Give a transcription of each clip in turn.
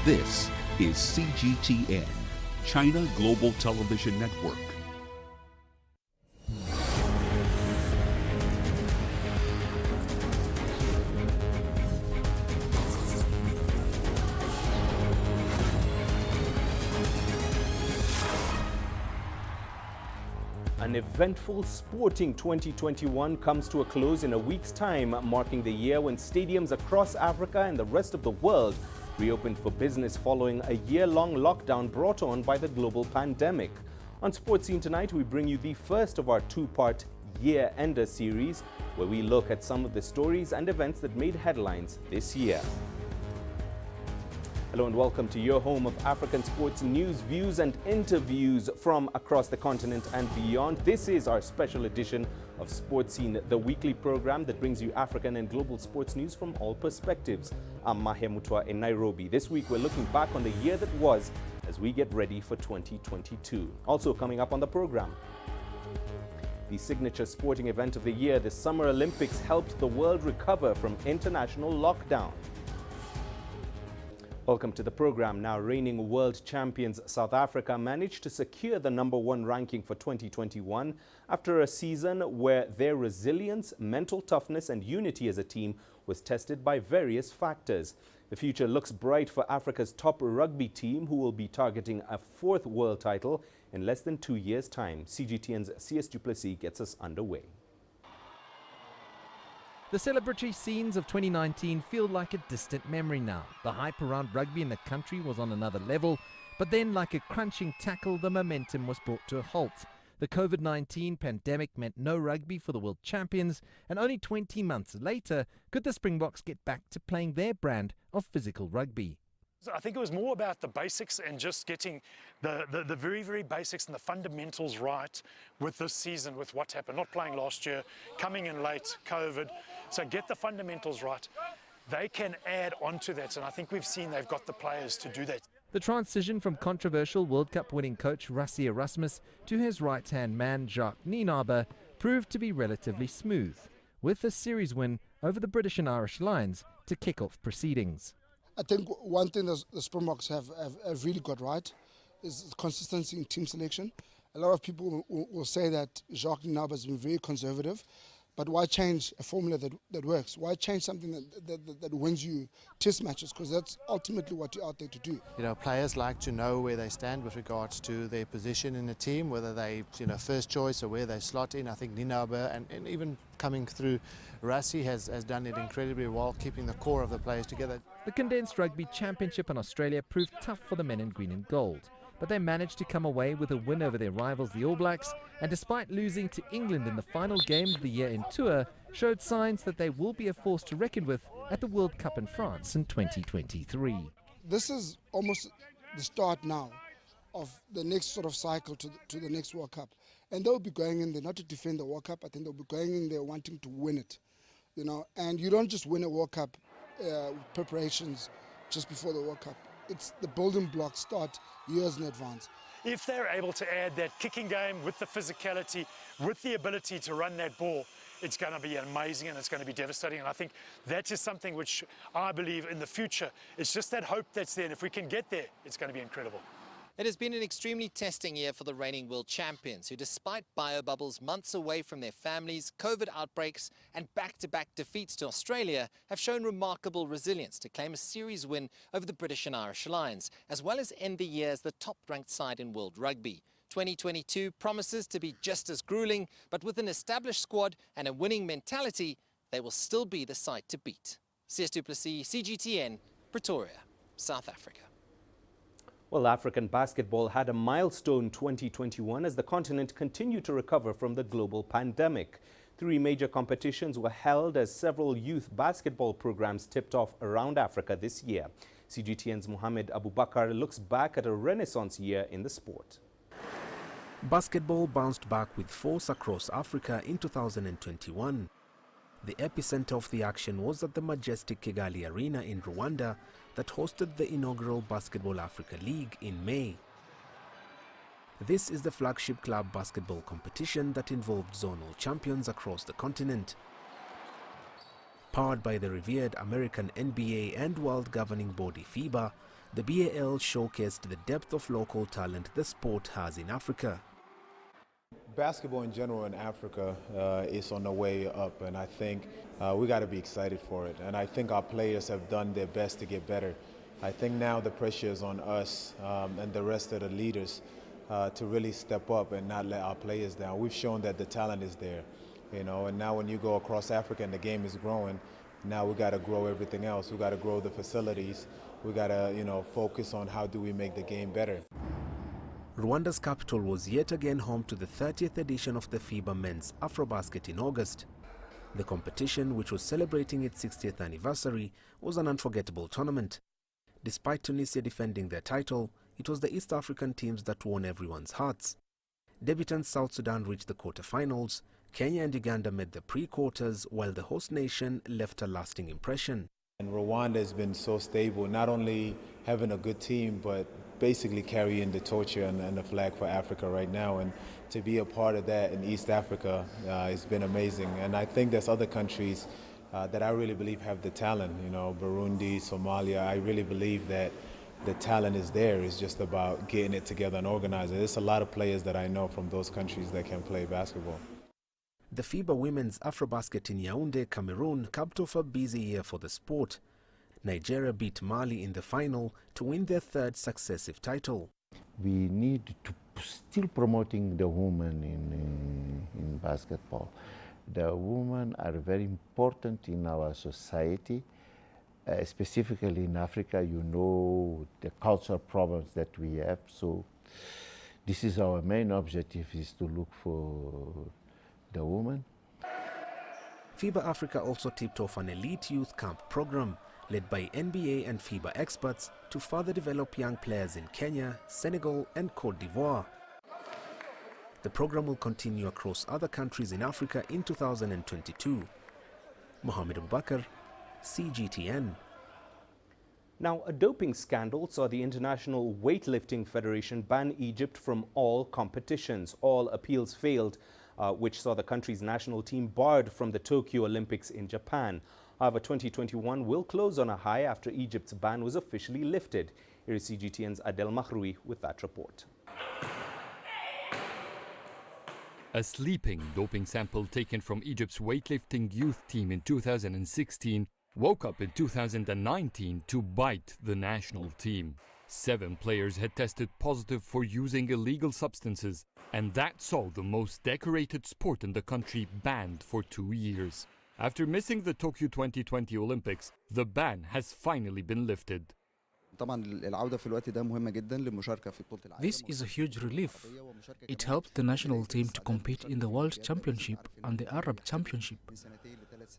This is CGTN, China Global Television Network. An eventful sporting 2021 comes to a close in a week's time, marking the year when stadiums across Africa and the rest of the world reopened for business following a year-long lockdown brought on by the global pandemic. On Sports Scene tonight, we bring you the first of our two-part year-ender series, where we look at some of the stories and events that made headlines this year. Hello and welcome to your home of African sports news, views and interviews from across the continent and beyond. This is our special edition of Sports Scene, the weekly program that brings you African and global sports news from all perspectives. I'm Mahia Mutua in Nairobi. This week we're looking back on the year that was as we get ready for 2022. Also coming up on the program, the signature sporting event of the year, the Summer Olympics, helped the world recover from international lockdown. Welcome to the program. Now, reigning world champions South Africa managed to secure the #1 ranking for 2021 after a season where their resilience, mental toughness and unity as a team was tested by various factors. The future looks bright for Africa's top rugby team, who will be targeting a 4th world title in less than 2 years' time. CGTN's CS Du Plessis gets us underway. The celebratory scenes of 2019 feel like a distant memory now. The hype around rugby in the country was on another level, but then like a crunching tackle, the momentum was brought to a halt. The COVID-19 pandemic meant no rugby for the world champions, and only 20 months later could the Springboks get back to playing their brand of physical rugby. I think it was more about the basics and just getting the very, very basics and the fundamentals right with this season, with what happened. Not playing last year, coming in late, COVID. So get the fundamentals right. They can add on to that, and I think we've seen they've got the players to do that. The transition from controversial World Cup winning coach Rassie Erasmus to his right-hand man Jacques Nienaber proved to be relatively smooth, with a series win over the British and Irish Lions to kick off proceedings. I think one thing that the Springboks have really got right is consistency in team selection. A lot of people will say that Jacques Nienaber has been very conservative, but why change a formula that works? Why change something that wins you test matches? Because that's ultimately what you're out there to do. You know, players like to know where they stand with regards to their position in the team, whether they, first choice or where they slot in. I think Nienaber and even coming through, Rassie has done it incredibly well, keeping the core of the players together. The Condensed Rugby Championship in Australia proved tough for the men in green and gold, but they managed to come away with a win over their rivals, the All Blacks, and despite losing to England in the final game of the year in tour, showed signs that they will be a force to reckon with at the World Cup in France in 2023. This is almost the start now of the next sort of cycle to the next World Cup. And they'll be going in there not to defend the World Cup, I think they'll be going in there wanting to win it. And you don't just win a World Cup preparations just before the World Cup. It's the building blocks start years in advance. If they're able to add that kicking game with the physicality, with the ability to run that ball, it's going to be amazing and it's going to be devastating. And I think that is something which I believe in the future, it's just that hope that's there. And if we can get there, it's going to be incredible. It has been an extremely testing year for the reigning world champions, who despite biobubbles, months away from their families, COVID outbreaks and back-to-back defeats to Australia, have shown remarkable resilience to claim a series win over the British and Irish Lions, as well as end the year as the top-ranked side in world rugby. 2022 promises to be just as grueling, but with an established squad and a winning mentality, they will still be the side to beat. CS Du Plessis, CGTN, Pretoria, South Africa. Well, African basketball had a milestone 2021 as the continent continued to recover from the global pandemic. 3 major competitions were held as several youth basketball programs tipped off around Africa this year. CGTN's Mohamed Abubakar looks back at a renaissance year in the sport. Basketball bounced back with force across Africa in 2021. The epicenter of the action was at the majestic Kigali Arena in Rwanda that hosted the inaugural Basketball Africa League in May. This is the flagship club basketball competition that involved zonal champions across the continent. Powered by the revered American NBA and world governing body FIBA, The BAL showcased the depth of local talent the sport has in Africa. Basketball in general in Africa is on the way up, and I think we got to be excited for it. And I think our players have done their best to get better. I think now the pressure is on us and the rest of the leaders to really step up and not let our players down. We've shown that the talent is there, you know, and now when you go across Africa and the game is growing, now we got to grow everything else. We got to grow the facilities. We got to, you know, focus on how do we make the game better. Rwanda's capital was yet again home to the 30th edition of the FIBA Men's Afrobasket in August. The competition, which was celebrating its 60th anniversary, was an unforgettable tournament. Despite Tunisia defending their title, it was the East African teams that won everyone's hearts. Debutants South Sudan reached the quarterfinals. Kenya and Uganda made the pre-quarters, while the host nation left a lasting impression. And Rwanda has been so stable, not only having a good team, but basically carrying the torch and the flag for Africa right now. And to be a part of that in East Africa has been amazing. And I think there's other countries that I really believe have the talent, you know, Burundi, Somalia. I really believe that the talent is there. It's just about getting it together and organizing it. There's a lot of players that I know from those countries that can play basketball. The FIBA Women's Afrobasket in Yaoundé, Cameroon, capped off a busy year for the sport. Nigeria beat Mali in the final to win their third successive title. We need to still promoting the women in basketball. The women are very important in our society, specifically in Africa. You know the cultural problems that we have. So this is our main objective, is to look for the women. FIBA Africa also tipped off an elite youth camp program led by NBA and FIBA experts to further develop young players in Kenya, Senegal and Cote d'Ivoire. The program will continue across other countries in Africa in 2022. Mohamed Abubakar, CGTN. Now, a doping scandal saw the International Weightlifting Federation ban Egypt from all competitions. All appeals failed, which saw the country's national team barred from the Tokyo Olympics in Japan. However, 2021 will close on a high after Egypt's ban was officially lifted. Here is CGTN's Adel Mahroui with that report. A sleeping doping sample taken from Egypt's weightlifting youth team in 2016 woke up in 2019 to bite the national team. 7 players had tested positive for using illegal substances, and that saw the most decorated sport in the country banned for 2 years. After missing the Tokyo 2020 Olympics, the ban has finally been lifted. This is a huge relief. It helped the national team to compete in the World Championship and the Arab Championship.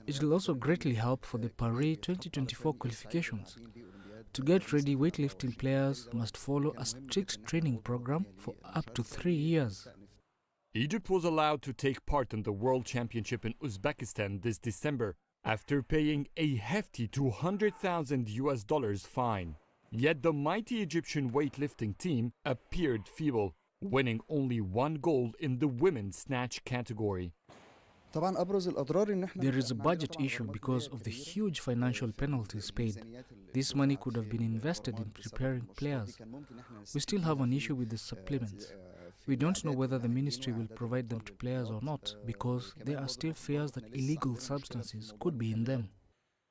It will also greatly help for the Paris 2024 qualifications. To get ready, weightlifting players must follow a strict training program for up to 3 years. Egypt was allowed to take part in the World Championship in Uzbekistan this December after paying a hefty $200,000 fine. Yet the mighty Egyptian weightlifting team appeared feeble, winning only 1 gold in the women's snatch category. There is a budget issue because of the huge financial penalties paid. This money could have been invested in preparing players. We still have an issue with the supplements. We don't know whether the ministry will provide them to players or not, because there are still fears that illegal substances could be in them.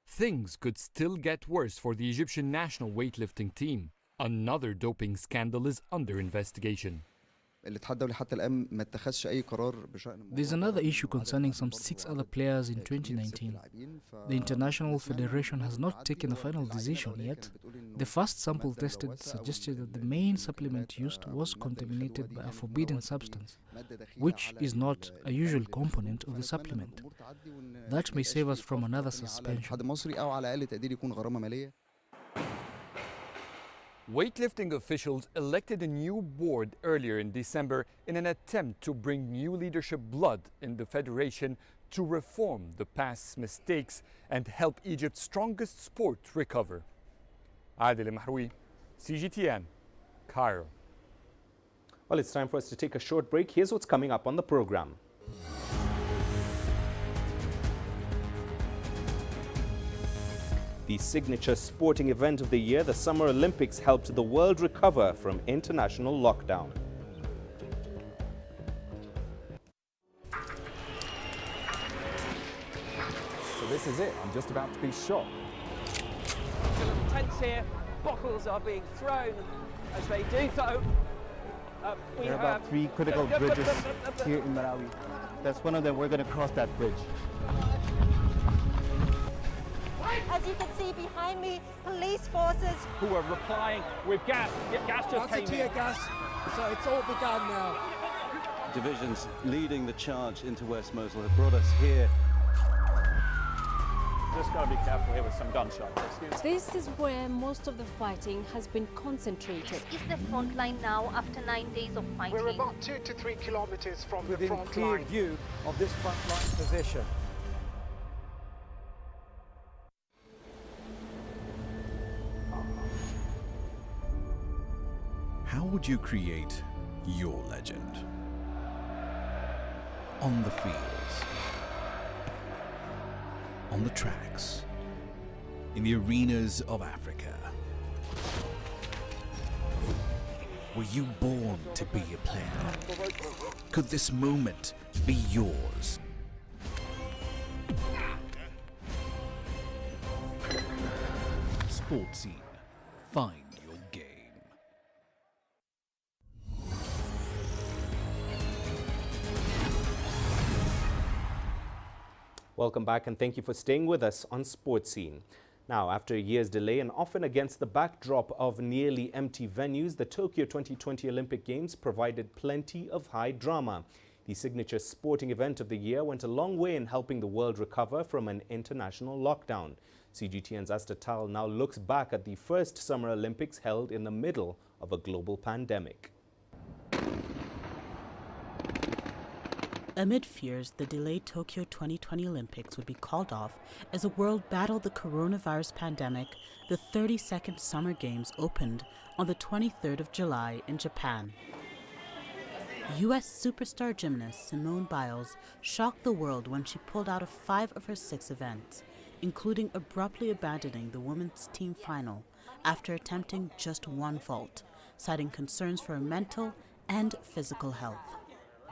Things could still get worse for the Egyptian national weightlifting team. Another doping scandal is under investigation. There's another issue concerning some 6 other players in 2019. The International Federation has not taken a final decision yet. The first sample tested suggested that the main supplement used was contaminated by a forbidden substance, which is not a usual component of the supplement. That may save us from another suspension. Weightlifting officials elected a new board earlier in December in an attempt to bring new leadership blood in the federation to reform the past's mistakes and help Egypt's strongest sport recover. Adel Mahroui, CGTN, Cairo. Well, it's time for us to take a short break. Here's what's coming up on the program. The signature sporting event of the year, the Summer Olympics, helped the world recover from international lockdown. So this is it. I'm just about to be shot. It's a little tense here. Bottles are being thrown as they do so. There are about 3 critical bridges here in Malawi. That's one of them. We're going to cross that bridge. As you can see behind me, police forces who are replying with gas. Gas just came in. Tear gas. So it's all begun now. Divisions leading the charge into West Mosul have brought us here. Just got to be careful here with some gunshots. This is where most of the fighting has been concentrated. Is the front line now after 9 days of fighting? We're about 2 to 3 kilometers from within the front clear line. view of this front line position. How would you create your legend? On the fields, on the tracks, in the arenas of Africa. Were you born to be a player? Could this moment be yours? Sports Scene. Find your game. Welcome back and thank you for staying with us on Sports Scene. Now, after a year's delay and often against the backdrop of nearly empty venues, the Tokyo 2020 Olympic Games provided plenty of high drama. The signature sporting event of the year went a long way in helping the world recover from an international lockdown. CGTN's Asta Tal now looks back at the first Summer Olympics held in the middle of a global pandemic. Amid fears the delayed Tokyo 2020 Olympics would be called off as the world battled the coronavirus pandemic, the 32nd Summer Games opened on the 23rd of July in Japan. U.S. superstar gymnast Simone Biles shocked the world when she pulled out of 5 of her 6 events, including abruptly abandoning the women's team final after attempting just one vault, citing concerns for her mental and physical health.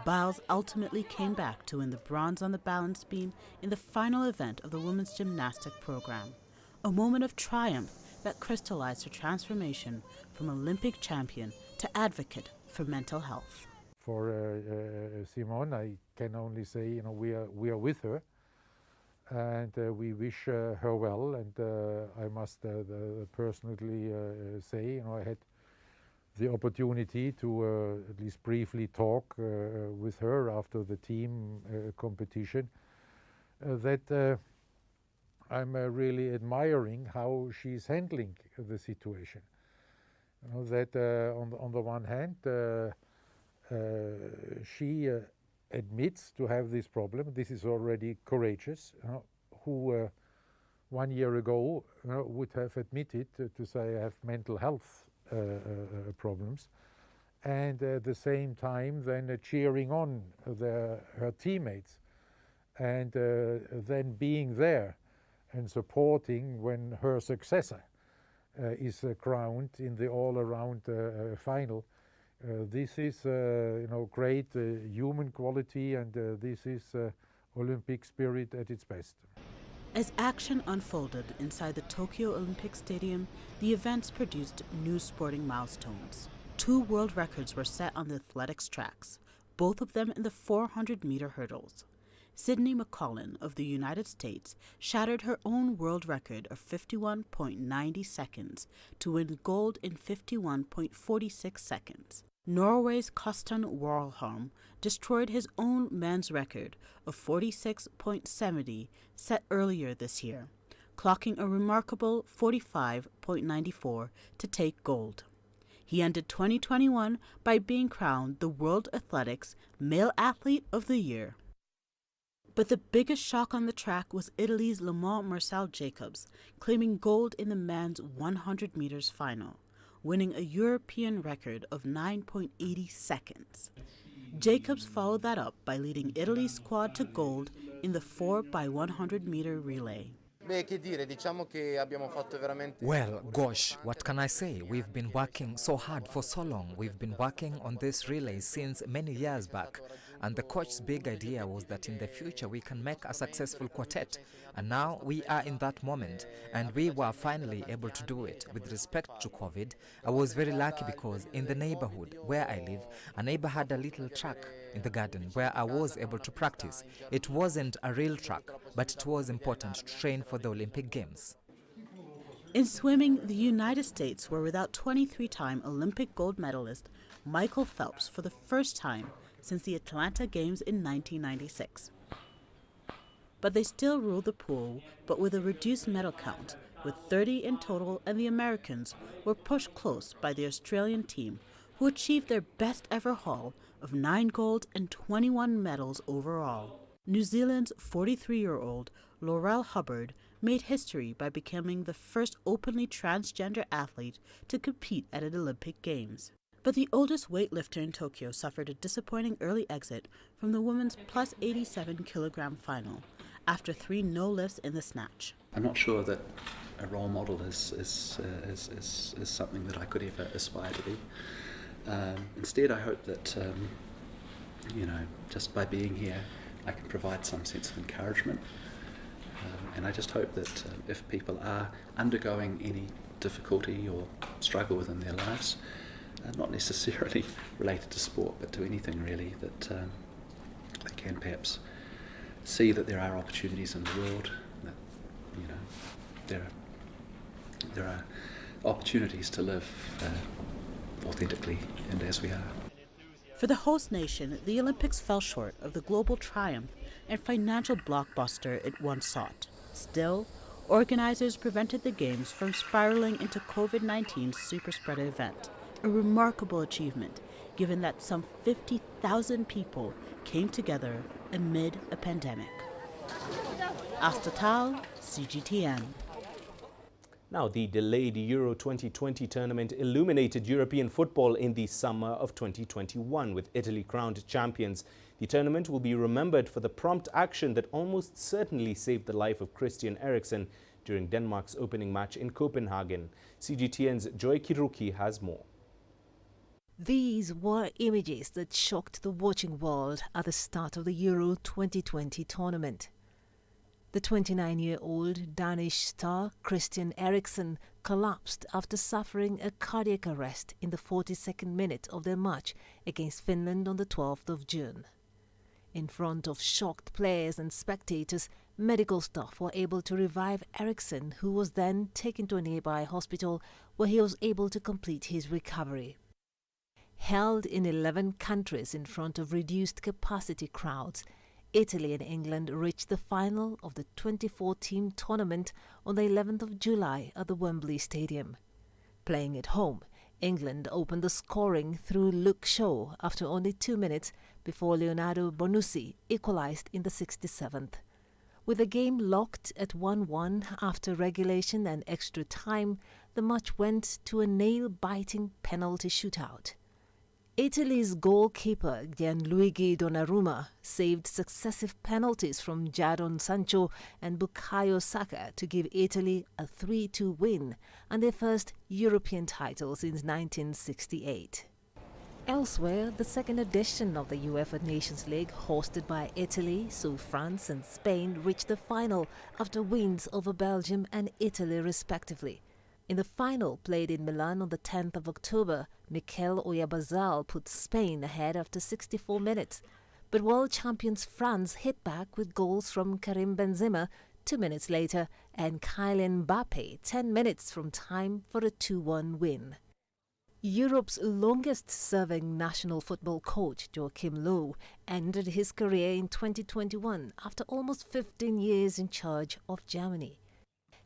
Biles ultimately came back to win the bronze on the balance beam in the final event of the women's gymnastic program, a moment of triumph that crystallized her transformation from Olympic champion to advocate for mental health. For Simone, I can only say, we are with her, and we wish her well. And I must personally say, I had the opportunity to at least briefly talk with her after the team competition, that I'm really admiring how she's handling the situation. That on the one hand, she admits to have this problem. This is already courageous. Who 1 year ago would have admitted to say I have mental health problems, and at the same time then cheering on her teammates, and then being there and supporting when her successor is crowned in the all-around final. This is great human quality, and this is Olympic spirit at its best. As action unfolded inside the Tokyo Olympic Stadium, the events produced new sporting milestones. 2 world records were set on the athletics tracks, both of them in the 400-meter hurdles. Sydney McCollin of the United States shattered her own world record of 51.90 seconds to win gold in 51.46 seconds. Norway's Kosten Warholm destroyed his own men's record of 46.70 set earlier this year, clocking a remarkable 45.94 to take gold. He ended 2021 by being crowned the World Athletics Male Athlete of the Year. But the biggest shock on the track was Italy's Lamont Marcel Jacobs, claiming gold in the men's 100 meters final, winning a European record of 9.80 seconds. Jacobs followed that up by leading Italy's squad to gold in the 4x100 meter relay. Well, gosh, what can I say? We've been working so hard for so long. We've been working on this relay since many years back. And the coach's big idea was that in the future we can make a successful quartet. And now we are in that moment. And we were finally able to do it. With respect to COVID, I was very lucky because in the neighborhood where I live, a neighbor had a little track in the garden where I was able to practice. It wasn't a real track, but it was important to train for the Olympic Games. In swimming, the United States were without 23-time Olympic gold medalist Michael Phelps for the first time since the Atlanta Games in 1996. But they still ruled the pool, but with a reduced medal count, with 30 in total, and the Americans were pushed close by the Australian team, who achieved their best ever haul of 9 gold and 21 medals overall. New Zealand's 43-year-old Laurel Hubbard made history by becoming the first openly transgender athlete to compete at an Olympic Games. But the oldest weightlifter in Tokyo suffered a disappointing early exit from the women's plus 87-kilogram final after 3 no lifts in the snatch. I'm not sure that a role model is something that I could ever aspire to be. Instead, I hope that just by being here, I can provide some sense of encouragement. And I just hope that if people are undergoing any difficulty or struggle within their lives, not necessarily related to sport, but to anything really, that they can perhaps see that there are opportunities in the world, that there are opportunities to live authentically and as we are. For the host nation, the Olympics fell short of the global triumph and financial blockbuster it once sought. Still, organizers prevented the Games from spiraling into COVID-19's superspreader event, a remarkable achievement given that some 50,000 people came together amid a pandemic. Astatal, CGTN. Now, the delayed Euro 2020 tournament illuminated European football in the summer of 2021, with Italy crowned champions. The tournament will be remembered for the prompt action that almost certainly saved the life of Christian Eriksen during Denmark's opening match in Copenhagen. CGTN's Joy Kiruki has more. These were images that shocked the watching world at the start of the Euro 2020 tournament. The 29-year-old Danish star Christian Eriksen collapsed after suffering a cardiac arrest in the 42nd minute of their match against Finland on the 12th of June. In front of shocked players and spectators, medical staff were able to revive Eriksen, who was then taken to a nearby hospital where he was able to complete his recovery. Held in 11 countries in front of reduced capacity crowds, Italy and England reached the final of the 24-team tournament on the 11th of July at the Wembley Stadium. Playing at home, England opened the scoring through Luke Shaw after only 2 minutes before Leonardo Bonucci equalised in the 67th. With the game locked at 1-1 after regulation and extra time, the match went to a nail-biting penalty shootout. Italy's goalkeeper Gianluigi Donnarumma saved successive penalties from Jadon Sancho and Bukayo Saka to give Italy a 3-2 win and their first European title since 1968. Elsewhere, the second edition of the UEFA Nations League, hosted by Italy, so France and Spain reached the final after wins over Belgium and Italy respectively. In the final, played in Milan on the 10th of October, Mikel Oyarzabal put Spain ahead after 64 minutes. But world champions France hit back with goals from Karim Benzema 2 minutes later and Kylian Mbappe 10 minutes from time for a 2-1 win. Europe's longest-serving national football coach, Joachim Löw, ended his career in 2021 after almost 15 years in charge of Germany.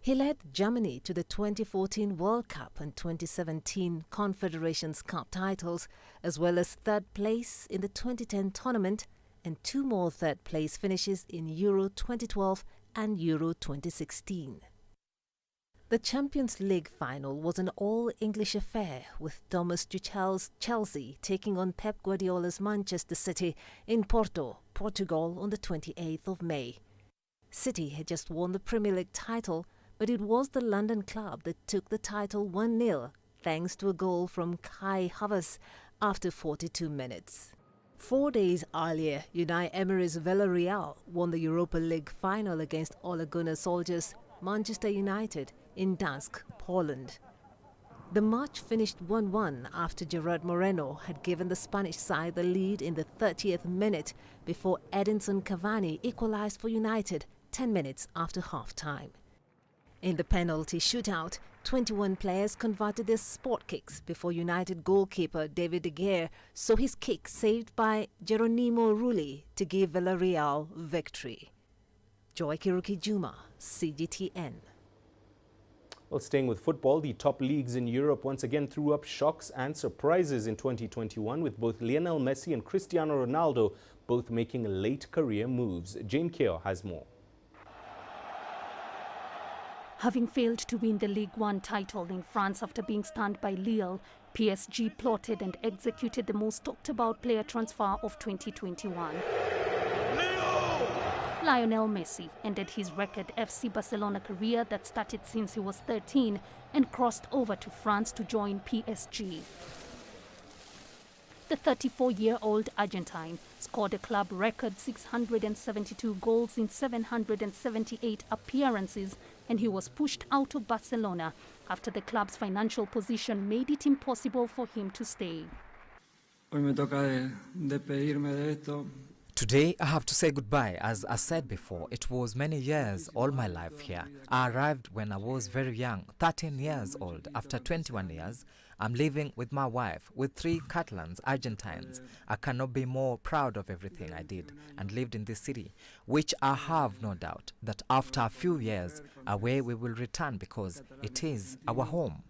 He led Germany to the 2014 World Cup and 2017 Confederations Cup titles, as well as third place in the 2010 tournament and 2 more third-place finishes in Euro 2012 and Euro 2016. The Champions League final was an all-English affair, with Thomas Tuchel's Chelsea taking on Pep Guardiola's Manchester City in Porto, Portugal on the 28th of May. City had just won the Premier League title, but it was the London club that took the title 1-0 thanks to a goal from Kai Havertz after 42 minutes. 4 days earlier, Unai Emery's Villarreal won the Europa League final against Ole Gunnar Solskjaer's Manchester United in Gdansk, Poland. The match finished 1-1 after Gerard Moreno had given the Spanish side the lead in the 30th minute before Edinson Cavani equalised for United 10 minutes after half-time. In the penalty shootout, 21 players converted their sport kicks before United goalkeeper David De Gea saw his kick saved by Geronimo Rulli to give Villarreal victory. Joy Kiruki Juma, CGTN. Well, staying with football, the top leagues in Europe once again threw up shocks and surprises in 2021 with both Lionel Messi and Cristiano Ronaldo both making late career moves. Jane Keo has more. Having failed to win the Ligue 1 title in France after being stunned by Lille, PSG plotted and executed the most talked about player transfer of 2021. Lionel Messi ended his record FC Barcelona career that started since he was 13 and crossed over to France to join PSG. The 34-year-old Argentine scored a club record 672 goals in 778 appearances, and he was pushed out of Barcelona after the club's financial position made it impossible for him to stay. Today, I have to say goodbye. As I said before, it was many years, all my life here. I arrived when I was very young, 13 years old. After 21 years, I'm living with my wife, with 3 Catalans, Argentines. I cannot be more proud of everything I did and lived in this city, which I have no doubt that after a few years away we will return because it is our home.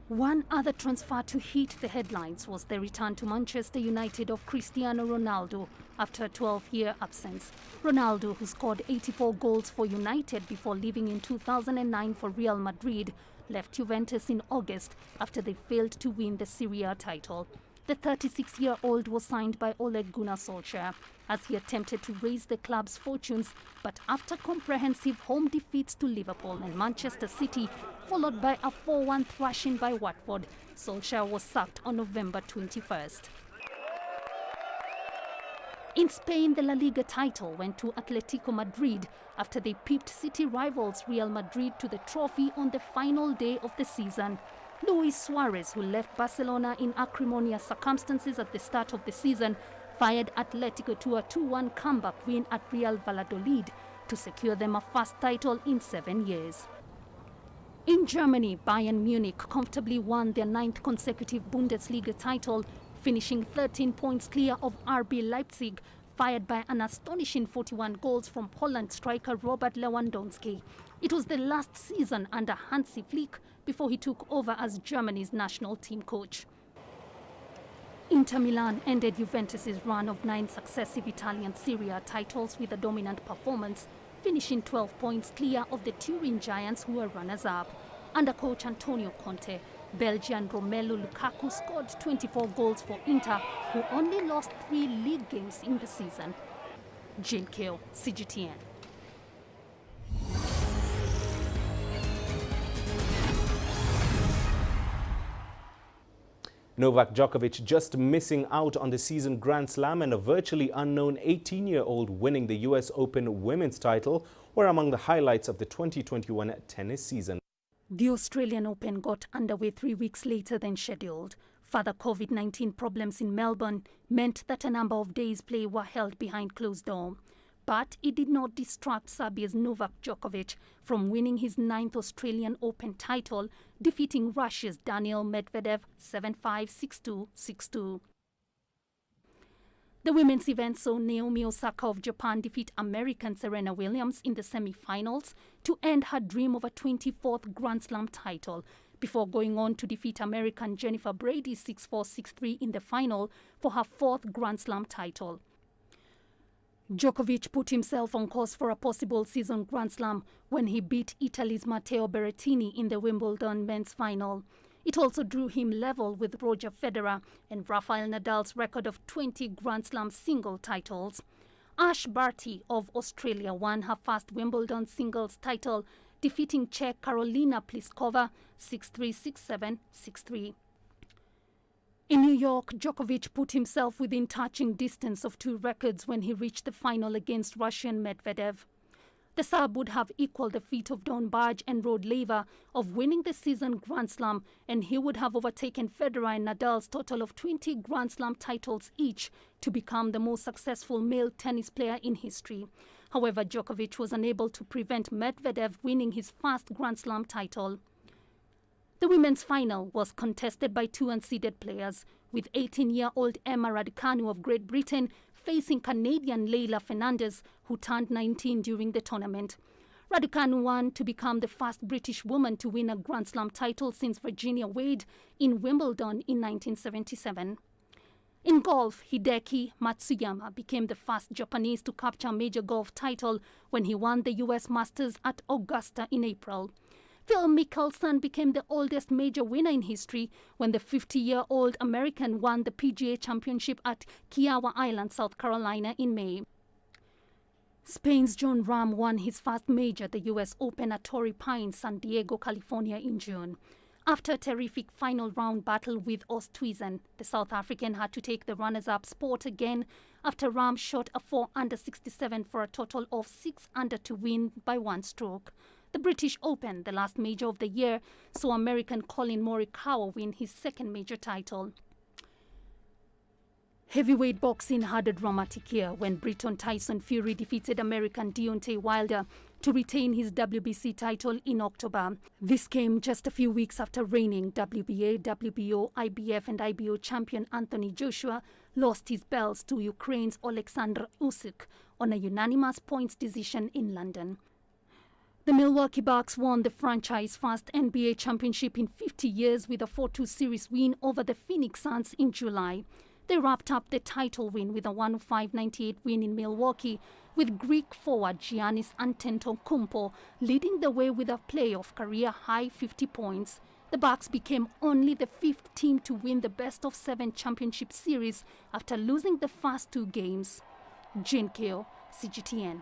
One other transfer to hit the headlines was the return to Manchester United of Cristiano Ronaldo after a 12-year absence. Ronaldo, who scored 84 goals for United before leaving in 2009 for Real Madrid, left Juventus in August after they failed to win the Serie A title. The 36-year-old was signed by Ole Gunnar Solskjaer as he attempted to raise the club's fortunes, but after comprehensive home defeats to Liverpool and Manchester City, followed by a 4-1 thrashing by Watford, Solskjaer was sacked on November 21st. In Spain, the La Liga title went to Atletico Madrid after they pipped city rivals Real Madrid to the trophy on the final day of the season. Luis Suarez, who left Barcelona in acrimonious circumstances at the start of the season, fired Atletico to a 2-1 comeback win at Real Valladolid to secure them a first title in 7 years. In Germany, Bayern Munich comfortably won their 9th consecutive Bundesliga title, finishing 13 points clear of RB Leipzig, fired by an astonishing 41 goals from Poland striker Robert Lewandowski. It was the last season under Hansi Flick before he took over as Germany's national team coach. Inter Milan ended Juventus' run of 9 successive Italian Serie A titles with a dominant performance, finishing 12 points clear of the Turin Giants, who were runners-up. Under coach Antonio Conte, Belgian Romelu Lukaku scored 24 goals for Inter, who only lost 3 league games in the season. Jill Keo, CGTN. Novak Djokovic just missing out on the season Grand Slam, and a virtually unknown 18-year-old winning the US Open women's title were among the highlights of the 2021 tennis season. The Australian Open got underway 3 weeks later than scheduled. Further COVID-19 problems in Melbourne meant that a number of days' play were held behind closed doors. But it did not distract Serbia's Novak Djokovic from winning his 9th Australian Open title, defeating Russia's Daniil Medvedev 7-5, 6-2, 6-2. The women's event saw Naomi Osaka of Japan defeat American Serena Williams in the semi-finals to end her dream of a 24th Grand Slam title, before going on to defeat American Jennifer Brady 6-4, 6-3 in the final for her 4th Grand Slam title. Djokovic put himself on course for a possible season Grand Slam when he beat Italy's Matteo Berrettini in the Wimbledon men's final. It also drew him level with Roger Federer and Rafael Nadal's record of 20 Grand Slam single titles. Ash Barty of Australia won her first Wimbledon singles title, defeating Czech Karolina Pliskova 6-3, 6-7, 6-3. In New York, Djokovic put himself within touching distance of two records when he reached the final against Russian Medvedev. The Serb would have equaled the feat of Don Barge and Rod Laver of winning the season Grand Slam, and he would have overtaken Federer and Nadal's total of 20 Grand Slam titles each to become the most successful male tennis player in history. However, Djokovic was unable to prevent Medvedev winning his first Grand Slam title. The women's final was contested by two unseeded players, with 18-year-old Emma Raducanu of Great Britain facing Canadian Leylah Fernandez, who turned 19 during the tournament. Raducanu won to become the first British woman to win a Grand Slam title since Virginia Wade in Wimbledon in 1977. In golf, Hideki Matsuyama became the first Japanese to capture a major golf title when he won the U.S. Masters at Augusta in April. Phil Mickelson became the oldest major winner in history when the 50-year-old American won the PGA Championship at Kiowa Island, South Carolina in May. Spain's Jon Rahm won his first major, the U.S. Open at Torrey Pines, San Diego, California in June. After a terrific final round battle with Osthuizen, the South African had to take the runners-up spot again after Rahm shot a 4-under-67 for a total of 6-under to win by one stroke. The British Open, the last major of the year, saw American Colin Morikawa win his second major title. Heavyweight boxing had a dramatic year when Briton Tyson Fury defeated American Deontay Wilder to retain his WBC title in October. This came just a few weeks after reigning WBA, WBO, IBF and IBO champion Anthony Joshua lost his belts to Ukraine's Oleksandr Usyk on a unanimous points decision in London. The Milwaukee Bucks won the franchise first NBA championship in 50 years with a 4-2 series win over the Phoenix Suns in July. They wrapped up the title win with a 105-98 win in Milwaukee, with Greek forward Giannis Antetokounmpo leading the way with a playoff career-high 50 points. The Bucks became only the fifth team to win the best-of-7 championship series after losing the first two games. Jane Keo, CGTN.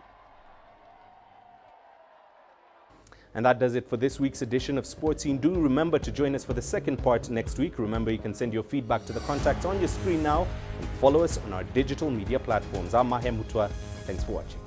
And that does it for this week's edition of Sports Scene. Do remember to join us for the second part next week. Remember, you can send your feedback to the contacts on your screen now and follow us on our digital media platforms. I'm Mahia Mutua. Thanks for watching.